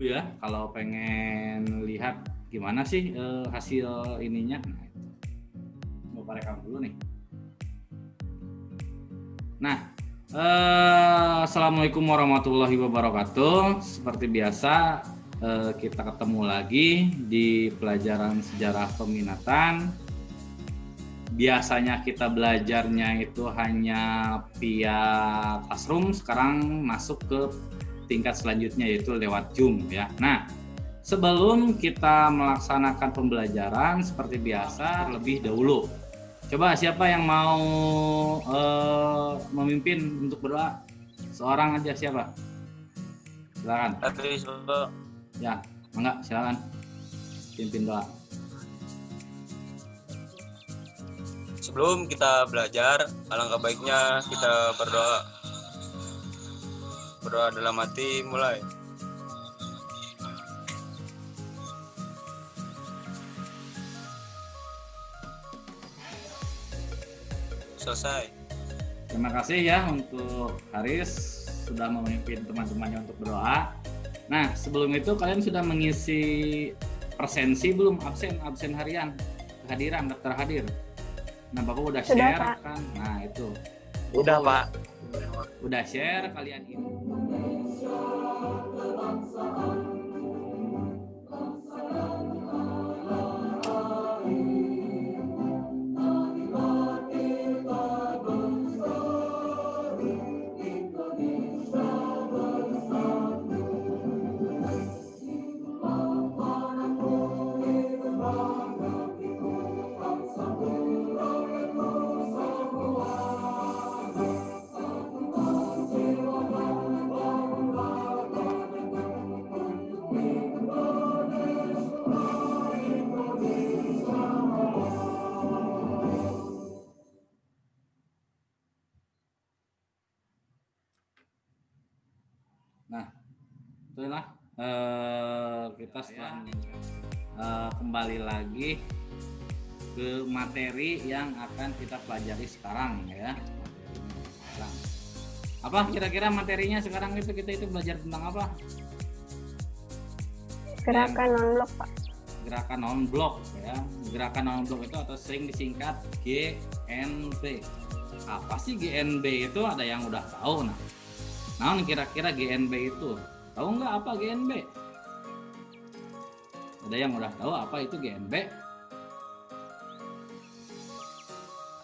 ya kalau pengen lihat gimana sih hasil ininya. Nah, itu. Mau rekam dulu nih. Nah, assalamualaikum warahmatullahi wabarakatuh. Seperti biasa kita ketemu lagi di pelajaran sejarah peminatan. Biasanya kita belajarnya itu hanya via classroom, sekarang masuk ke tingkat selanjutnya yaitu lewat Zoom ya. Nah, sebelum kita melaksanakan pembelajaran seperti biasa lebih dahulu, coba siapa yang mau memimpin untuk berdoa? Seorang aja, siapa? Silakan. Ya, enggak, silakan pimpin doa. Sebelum kita belajar, alangkah baiknya kita berdoa. Berdoa dalam hati, mulai. Selesai. Terima kasih ya untuk Haris sudah memimpin teman-temannya untuk berdoa. Nah, sebelum itu kalian sudah mengisi presensi belum? Absen harian, kehadiran, daftar hadir. Nah, Bapak udah share kan? Nah, itu. Udah, Pak. Udah share kalian ini. Nah, itulah kita setelah kembali lagi ke materi yang akan kita pelajari sekarang ya. Apa kira-kira materinya sekarang itu kita itu belajar tentang apa? Gerakan non-blok, Pak. Gerakan non-blok ya. Gerakan non-blok itu atau sering disingkat GNB. Apa sih GNB itu? Ada yang udah tahu? Nah, kira-kira GNB itu tahu nggak apa GNB? Ada yang udah tahu apa itu GNB?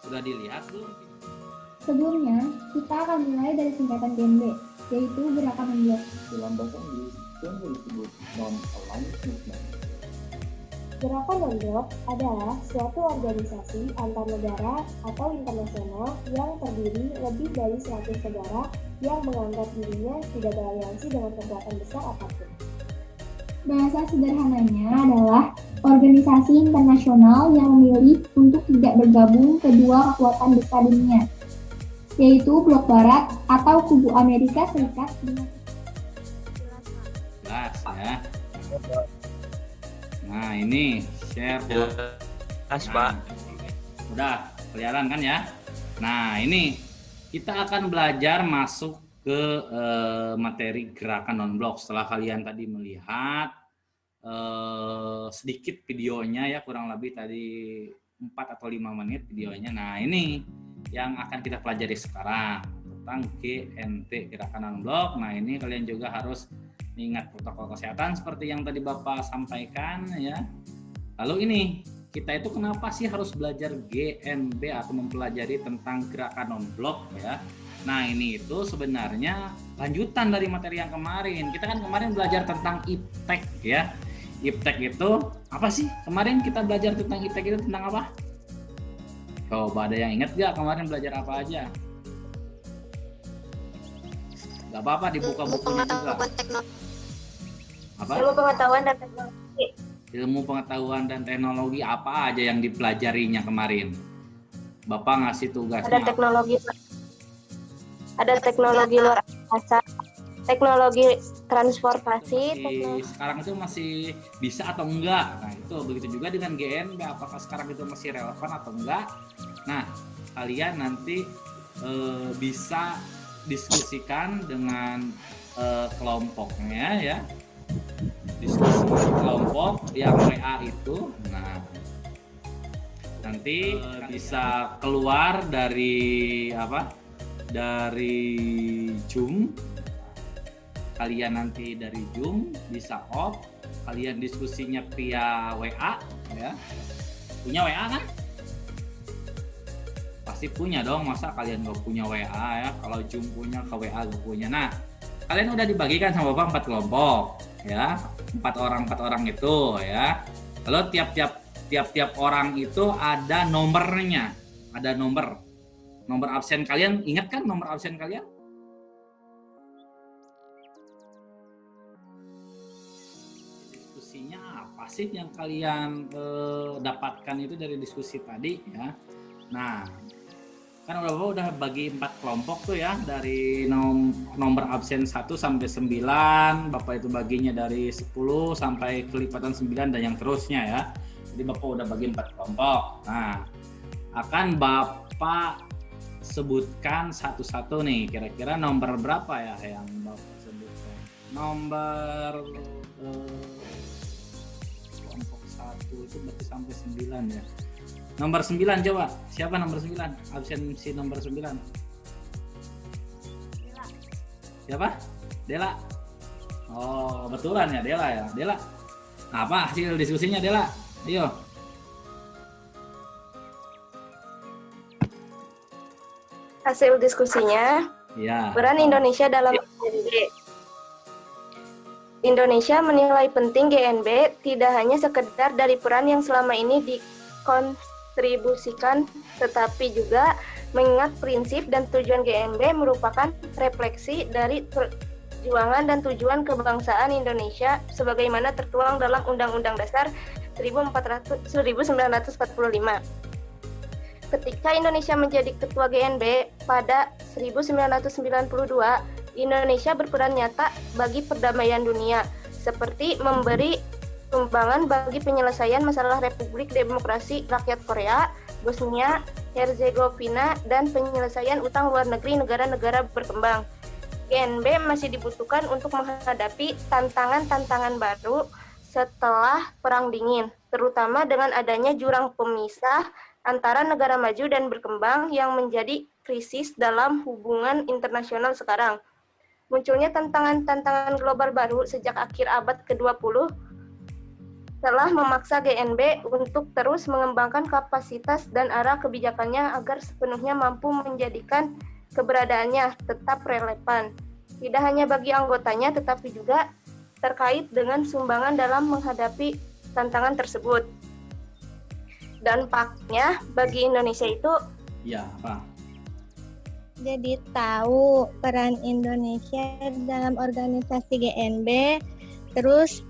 Sudah dilihat belum? Sebelumnya, kita akan mulai dari singkatan GNB, yaitu gerakan non-blok. Dalam bahasa Inggris, GNB disebut non-aligned movement. Gerakan non-blok adalah suatu organisasi antar negara atau internasional yang terdiri lebih dari 100 negara yang menganggap dirinya tidak beraliansi dengan kekuatan besar apapun. Bahasa sederhananya adalah organisasi internasional yang memilih untuk tidak bergabung kedua kekuatan besar dunia, yaitu Blok Barat atau Kubu Amerika Serikat. Jelas ya. Nah, ini share. Jelas, Pak. Udah kelihatan kan ya? Nah, ini kita akan belajar masuk ke materi gerakan non-blok. Setelah kalian tadi melihat sedikit videonya ya, kurang lebih tadi 4 atau 5 menit videonya. Nah, ini yang akan kita pelajari sekarang tentang GNT, gerakan non-blok. Nah, ini kalian juga harus ingat protokol kesehatan seperti yang tadi Bapak sampaikan ya. Lalu ini kita itu kenapa sih harus belajar GNB atau mempelajari tentang gerakan non-blok ya? Nah, ini itu sebenarnya lanjutan dari materi yang kemarin. Kita kan kemarin belajar tentang IPTEK ya. IPTEK itu apa sih? Kemarin kita belajar tentang IPTEK itu tentang apa? Coba ada yang ingat gak kemarin belajar apa aja? Gak apa-apa, dibuka bukunya juga. Apa? Ilmu pengetahuan dan teknologi. Ilmu pengetahuan dan teknologi apa aja yang dipelajarinya kemarin? Bapak ngasih tugasnya. Ada teknologi luar angkasa, teknologi transportasi. Sekarang itu masih bisa atau enggak? Nah, itu begitu juga dengan GNB, apakah sekarang itu masih relevan atau enggak? Nah, kalian nanti bisa diskusikan dengan kelompoknya ya. diskusi kelompok yang WA itu. Nah, nanti bisa keluar dari dari Zoom. Kalian nanti dari Zoom bisa off, kalian diskusinya via WA ya. Punya WA kan? Pasti punya dong, masa kalian gak punya WA ya? Kalau Zoom punya, ke WA gak punya. Nah, kalian udah dibagikan sama Bapak 4 kelompok ya. 4 orang itu ya. Lalu tiap orang itu ada nomornya. Ada nomor absen kalian. Ingat kan nomor absen kalian? Diskusinya apa sih yang kalian dapatkan itu dari diskusi tadi ya. Nah, kan udah bagi 4 kelompok tuh ya, dari nomor absen 1 sampai 9, Bapak itu baginya dari 10 sampai kelipatan 9 dan yang terusnya ya. Jadi Bapak udah bagi 4 kelompok. Nah, akan Bapak sebutkan satu-satu nih, kira-kira nomor berapa ya yang Bapak sebutkan? Nomor kelompok 1 itu berarti sampai 9 ya. Nomor 9 coba. Siapa nomor 9? Absensi nomor 9. Dela. Siapa? Dela. Oh, betulan ya Dela ya. Dela. Nah, apa hasil diskusinya Dela? Ayo. Hasil diskusinya, Ya. peran Indonesia dalam GNB. Indonesia menilai penting GNB tidak hanya sekedar dari peran yang selama ini dikontribusikan, tetapi juga mengingat prinsip dan tujuan GNB merupakan refleksi dari perjuangan dan tujuan kebangsaan Indonesia sebagaimana tertuang dalam Undang-Undang Dasar 1945. Ketika Indonesia menjadi ketua GNB pada 1992, Indonesia berperan nyata bagi perdamaian dunia, seperti memberi sumbangan bagi penyelesaian masalah Republik Demokrasi Rakyat Korea, Bosnia, Herzegovina, dan penyelesaian utang luar negeri negara-negara berkembang. GNB masih dibutuhkan untuk menghadapi tantangan-tantangan baru setelah Perang Dingin, terutama dengan adanya jurang pemisah antara negara maju dan berkembang yang menjadi krisis dalam hubungan internasional sekarang. Munculnya tantangan-tantangan global baru sejak akhir abad ke-20 telah memaksa GNB untuk terus mengembangkan kapasitas dan arah kebijakannya agar sepenuhnya mampu menjadikan keberadaannya tetap relevan. Tidak hanya bagi anggotanya, tetapi juga terkait dengan sumbangan dalam menghadapi tantangan tersebut. Dampaknya bagi Indonesia itu Ya, apa? Jadi tahu peran Indonesia dalam organisasi GNB, terus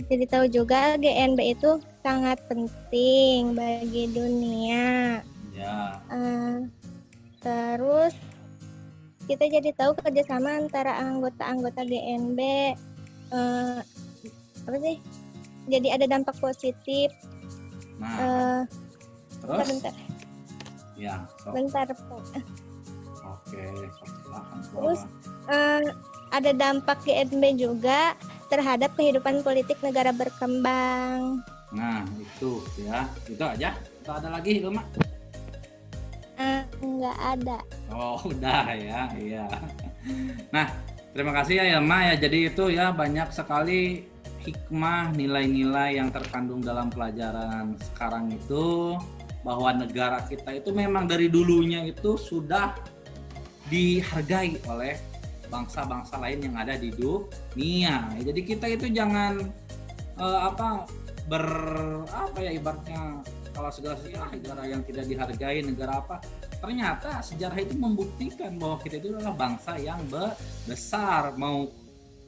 jadi tahu juga GNB itu sangat penting bagi dunia. Ya. Terus kita jadi tahu kerjasama antara anggota-anggota GNB, apa sih? Jadi ada dampak positif. Nah, terus? Bentar. Ya, so. Bentar. Oke, silahkan. Terus ada dampak GNB juga terhadap kehidupan politik negara berkembang. Nah, itu ya. Itu aja. Atau ada lagi, Ilma? Enggak ada. Oh, udah ya. Iya. Nah, terima kasih ya Ilma ya. Jadi itu ya banyak sekali hikmah, nilai-nilai yang terkandung dalam pelajaran sekarang itu, bahwa negara kita itu memang dari dulunya itu sudah dihargai oleh bangsa-bangsa lain yang ada di dunia. Jadi kita itu jangan ibaratnya kalau segala negara yang tidak dihargai, negara apa? Ternyata sejarah itu membuktikan bahwa kita itu adalah bangsa yang besar,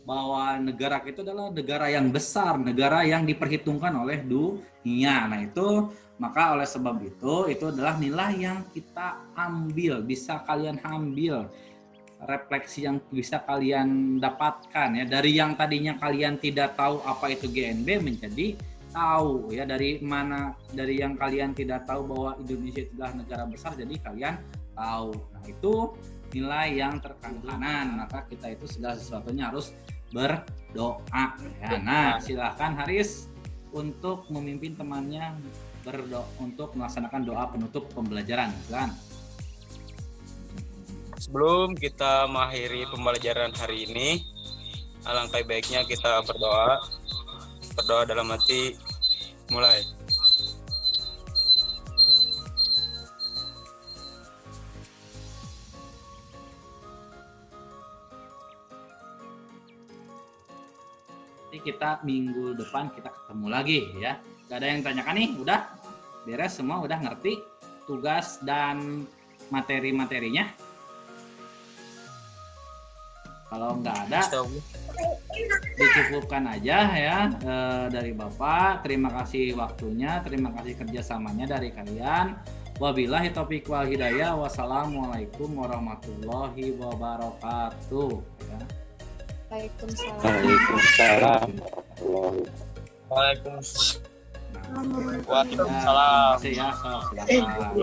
bahwa negara kita adalah negara yang besar, negara yang diperhitungkan oleh dunia. Nah itu, maka oleh sebab itu adalah nilai yang kita ambil, bisa kalian ambil, refleksi yang bisa kalian dapatkan ya, dari yang tadinya kalian tidak tahu apa itu GNB menjadi tahu ya, dari yang kalian tidak tahu bahwa Indonesia itu adalah negara besar, jadi kalian tahu. Nah itu nilai yang terkandung kanan, maka kita itu segala sesuatunya harus berdoa. Ya, nah, silahkan Haris untuk memimpin temannya berdoa untuk melaksanakan doa penutup pembelajaran. Silakan. Sebelum kita mengakhiri pembelajaran hari ini, alangkah baiknya kita berdoa. Berdoa dalam hati, mulai. Nanti kita minggu depan kita ketemu lagi ya. Gak ada yang tanyakan nih, udah beres semua, udah ngerti tugas dan materi-materinya. Kalau nggak ada, dicukupkan aja ya dari Bapak. Terima kasih waktunya, terima kasih kerjasamanya dari kalian. Wabillahi taufiq wal hidayah. Wassalamualaikum warahmatullahi wabarakatuh. Ya. Waalaikumsalam. Waalaikumsalam. Nah, Waalaikumsalam. terima kasih ya. Silakan.